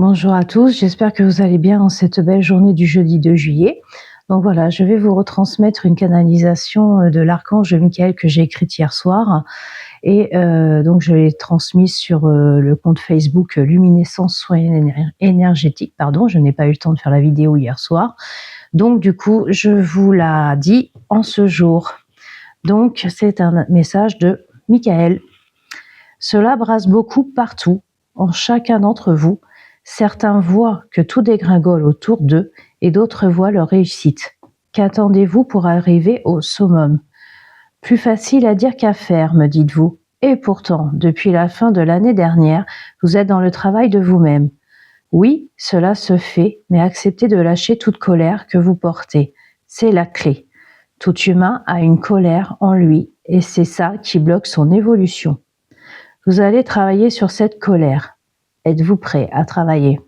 Bonjour à tous, j'espère que vous allez bien en cette belle journée du jeudi 2 juillet. Donc voilà, je vais vous retransmettre une canalisation de l'archange Michael que j'ai écrite hier soir. Et donc je l'ai transmise sur le compte Facebook Luminescence Soins Énergétiques. Pardon, je n'ai pas eu le temps de faire la vidéo hier soir. Donc du coup, je vous la dis en ce jour. Donc c'est un message de Michael. Cela brasse beaucoup partout, en chacun d'entre vous. Certains voient que tout dégringole autour d'eux et d'autres voient leur réussite. Qu'attendez-vous pour arriver au summum? Plus facile à dire qu'à faire, me dites-vous. Et pourtant, depuis la fin de l'année dernière, vous êtes dans le travail de vous-même. Oui, cela se fait, mais acceptez de lâcher toute colère que vous portez. C'est la clé. Tout humain a une colère en lui et c'est ça qui bloque son évolution. Vous allez travailler sur cette colère. Êtes-vous prêt à travailler?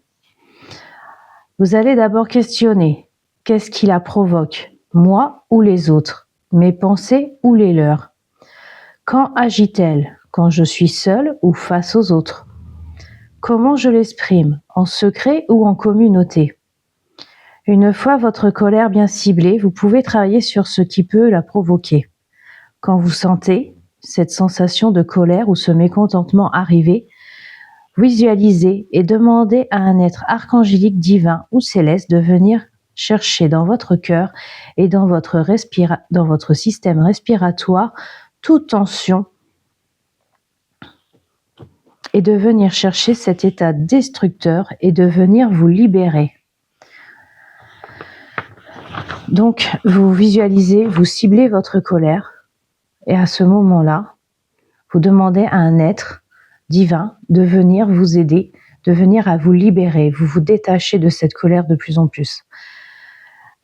Vous allez d'abord questionner. Qu'est-ce qui la provoque? Moi ou les autres? Mes pensées ou les leurs? Quand agit-elle? Quand je suis seule ou face aux autres? Comment je l'exprime? En secret ou en communauté? Une fois votre colère bien ciblée, vous pouvez travailler sur ce qui peut la provoquer. Quand vous sentez cette sensation de colère ou ce mécontentement arriver, visualisez et demandez à un être archangélique divin ou céleste de venir chercher dans votre cœur et dans votre système respiratoire toute tension et de venir chercher cet état destructeur et de venir vous libérer. Donc, vous visualisez, vous ciblez votre colère et à ce moment-là, vous demandez à un être divin de venir vous aider, de venir à vous libérer, vous vous détachez de cette colère de plus en plus.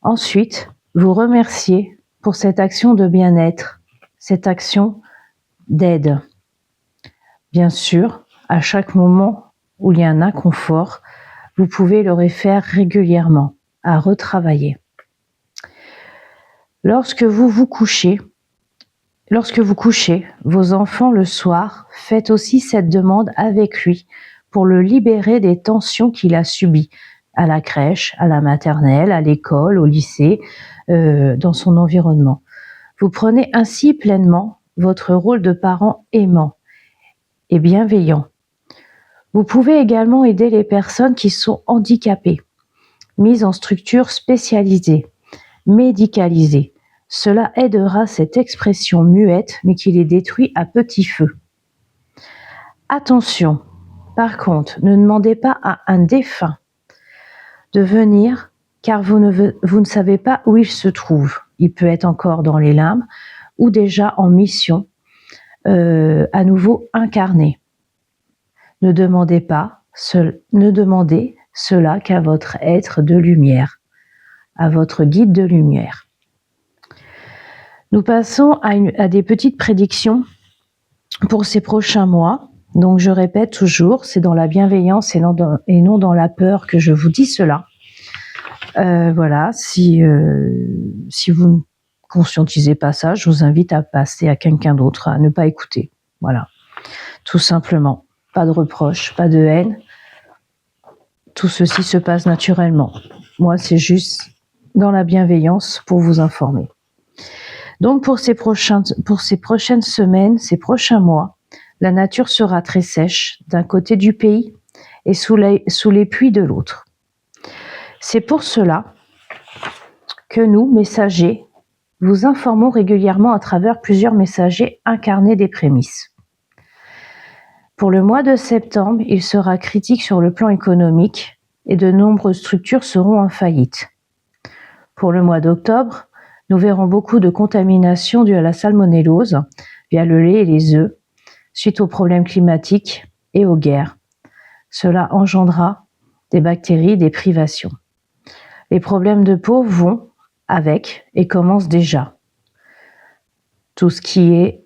Ensuite, vous remerciez pour cette action de bien-être, cette action d'aide. Bien sûr, à chaque moment où il y a un inconfort, vous pouvez le refaire régulièrement, à retravailler. Lorsque vous couchez vos enfants le soir, faites aussi cette demande avec lui pour le libérer des tensions qu'il a subies à la crèche, à la maternelle, à l'école, au lycée, dans son environnement. Vous prenez ainsi pleinement votre rôle de parent aimant et bienveillant. Vous pouvez également aider les personnes qui sont handicapées, mises en structure spécialisée, médicalisée. Cela aidera cette expression muette, mais qui les détruit à petit feu. Attention, par contre, ne demandez pas à un défunt de venir, car vous ne savez pas où il se trouve. Il peut être encore dans les limbes ou déjà en mission, à nouveau incarné. Ne demandez cela qu'à votre être de lumière, à votre guide de lumière. Nous passons à des petites prédictions pour ces prochains mois. Donc je répète toujours, c'est dans la bienveillance et non dans la peur que je vous dis cela. Voilà, si vous ne conscientisez pas ça, je vous invite à passer à quelqu'un d'autre, à ne pas écouter. Voilà, tout simplement. Pas de reproches, pas de haine. Tout ceci se passe naturellement. Moi, c'est juste dans la bienveillance pour vous informer. Donc pour ces prochaines semaines, ces prochains mois, la nature sera très sèche d'un côté du pays et sous les pluies de l'autre. C'est pour cela que nous, messagers, vous informons régulièrement à travers plusieurs messagers incarnés des prémices. Pour le mois de septembre, il sera critique sur le plan économique et de nombreuses structures seront en faillite. Pour le mois d'octobre, nous verrons beaucoup de contamination due à la salmonellose via le lait et les œufs, suite aux problèmes climatiques et aux guerres. Cela engendra des bactéries, des privations. Les problèmes de peau vont avec et commencent déjà. Tout ce qui est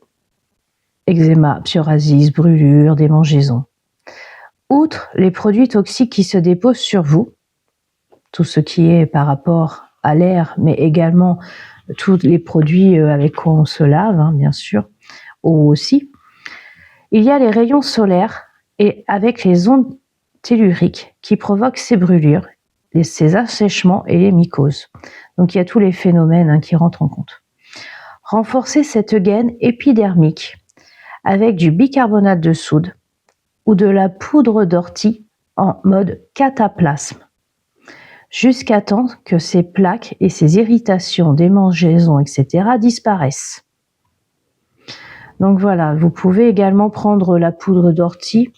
eczéma, psoriasis, brûlures, démangeaisons. Outre les produits toxiques qui se déposent sur vous, tout ce qui est par rapport à l'air, mais également tous les produits avec quoi on se lave, bien sûr, eau aussi. Il y a les rayons solaires et avec les ondes tellurique qui provoque ces brûlures, ces assèchements et les mycoses. Donc il y a tous les phénomènes qui rentrent en compte. Renforcer cette gaine épidermique avec du bicarbonate de soude ou de la poudre d'ortie en mode cataplasme, jusqu'à temps que ces plaques et ces irritations, démangeaisons, etc. disparaissent. Donc voilà, vous pouvez également prendre la poudre d'ortie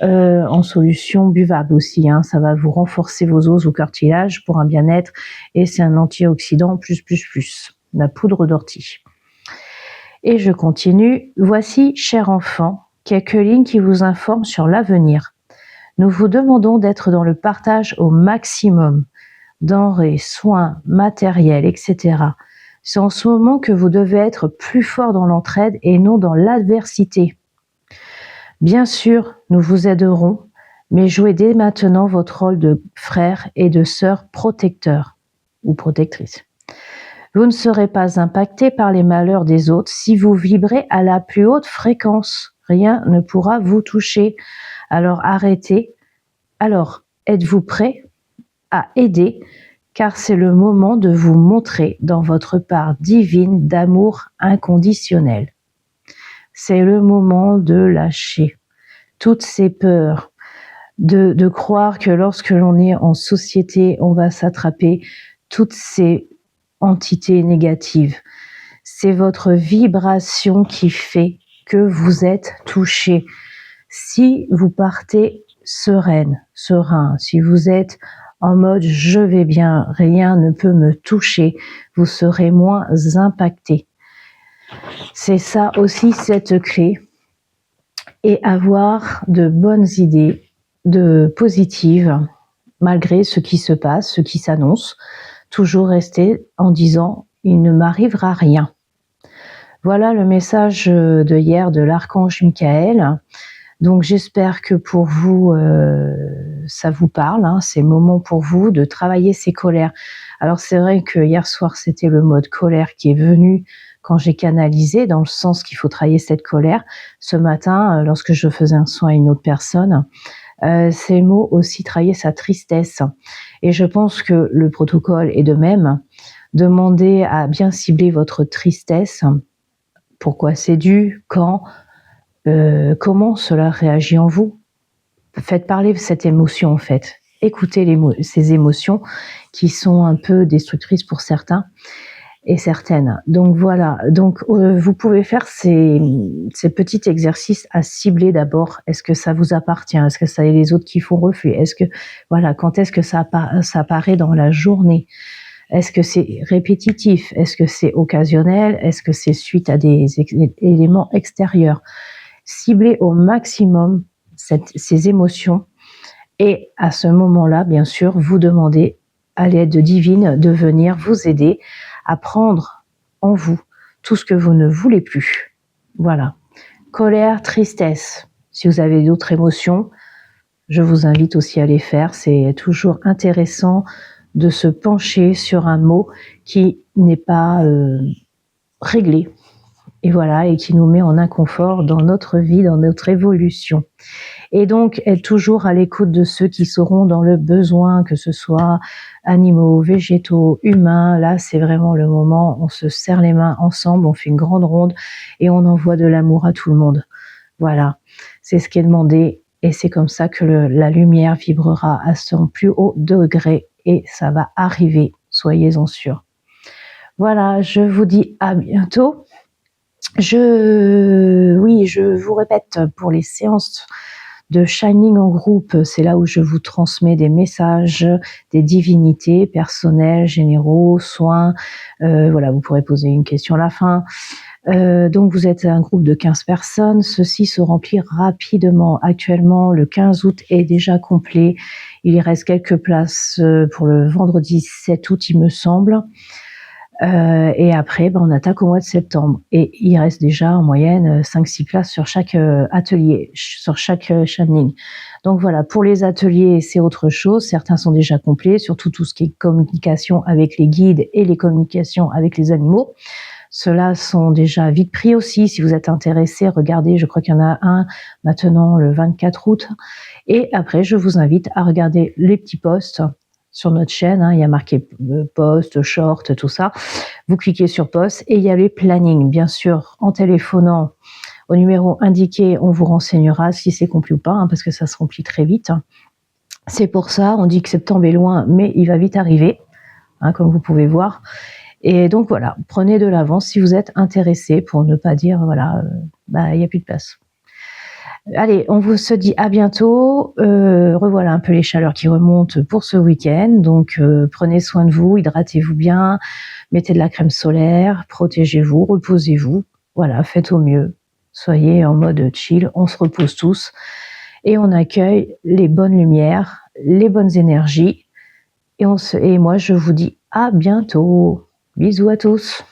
en solution buvable aussi. Ça va vous renforcer vos os ou cartilages pour un bien-être et c'est un antioxydant plus. La poudre d'ortie. Et je continue. Voici, cher enfant, quelques lignes qui vous informent sur l'avenir. Nous vous demandons d'être dans le partage au maximum. Denrées, soins, matériel, etc. C'est en ce moment que vous devez être plus fort dans l'entraide et non dans l'adversité. Bien sûr, nous vous aiderons, mais jouez dès maintenant votre rôle de frère et de sœur protecteur ou protectrice. Vous ne serez pas impacté par les malheurs des autres si vous vibrez à la plus haute fréquence. Rien ne pourra vous toucher. Alors arrêtez. Alors, êtes-vous prêt à aider, car c'est le moment de vous montrer dans votre part divine d'amour inconditionnel. C'est le moment de lâcher toutes ces peurs, de croire que lorsque l'on est en société, on va s'attraper toutes ces entités négatives. C'est votre vibration qui fait que vous êtes touché. Si vous partez serein, si vous êtes en mode je vais bien, rien ne peut me toucher, vous serez moins impacté. C'est ça aussi cette clé. Et avoir de bonnes idées, de positives, malgré ce qui se passe, ce qui s'annonce. Toujours rester en disant il ne m'arrivera rien. Voilà le message de hier de l'archange Michael. Donc j'espère que pour vous, ça vous parle. C'est le moment pour vous de travailler ces colères. Alors c'est vrai que hier soir, c'était le mode colère qui est venu quand j'ai canalisé, dans le sens qu'il faut travailler cette colère. Ce matin, lorsque je faisais un soin à une autre personne, c'est le mot aussi travailler sa tristesse. Et je pense que le protocole est de même. Demandez à bien cibler votre tristesse. Pourquoi c'est dû, quand, comment cela réagit en vous. Faites parler cette émotion en fait. Écoutez ces émotions qui sont un peu destructrices pour certains et certaines. Donc voilà, vous pouvez faire ces petits exercices à cibler d'abord. Est-ce que ça vous appartient? Est-ce que ça est les autres qui font reflet? Est-ce que quand est-ce que ça apparaît dans la journée? Est-ce que c'est répétitif? Est-ce que c'est occasionnel? Est-ce que c'est suite à des éléments extérieurs? Ciblez au maximum ces émotions et à ce moment-là, bien sûr, vous demandez à l'aide divine de venir vous aider à prendre en vous tout ce que vous ne voulez plus. Voilà. Colère, tristesse. Si vous avez d'autres émotions, je vous invite aussi à les faire. C'est toujours intéressant de se pencher sur un mot qui n'est pas réglé. Et voilà, et qui nous met en inconfort dans notre vie, dans notre évolution. Et donc, être toujours à l'écoute de ceux qui seront dans le besoin, que ce soit animaux, végétaux, humains. Là, c'est vraiment le moment, on se serre les mains ensemble, on fait une grande ronde et on envoie de l'amour à tout le monde. Voilà, c'est ce qui est demandé et c'est comme ça que la lumière vibrera à son plus haut degré et ça va arriver, soyez-en sûrs. Voilà, je vous dis à bientôt. Je vous répète, pour les séances de Shining en groupe, c'est là où je vous transmets des messages, des divinités personnelles, généraux, soins. Vous pourrez poser une question à la fin. Donc vous êtes un groupe de 15 personnes. Ceci se remplit rapidement. Actuellement, le 15 août est déjà complet. Il y reste quelques places pour le vendredi 7 août, il me semble. Et après, on attaque au mois de septembre. Et il reste déjà en moyenne 5-6 places sur chaque atelier, sur chaque channeling. Donc voilà, pour les ateliers, c'est autre chose. Certains sont déjà complets, surtout tout ce qui est communication avec les guides et les communications avec les animaux. Ceux-là sont déjà vite pris aussi. Si vous êtes intéressé, regardez, je crois qu'il y en a un maintenant le 24 août. Et après, je vous invite à regarder les petits posts sur notre chaîne. Il y a marqué post, short, tout ça. Vous cliquez sur post et il y a les plannings. Bien sûr, en téléphonant au numéro indiqué, on vous renseignera si c'est complet ou pas, parce que ça se remplit très vite. C'est pour ça, on dit que septembre est loin, mais il va vite arriver, comme vous pouvez voir. Et donc voilà, prenez de l'avance si vous êtes intéressé pour ne pas dire, voilà, il n'y a plus de place. Allez, on vous se dit à bientôt. Revoilà un peu les chaleurs qui remontent pour ce week-end. Donc, prenez soin de vous, hydratez-vous bien, mettez de la crème solaire, protégez-vous, reposez-vous. Voilà, faites au mieux. Soyez en mode chill, on se repose tous et on accueille les bonnes lumières, les bonnes énergies. Et moi, je vous dis à bientôt. Bisous à tous.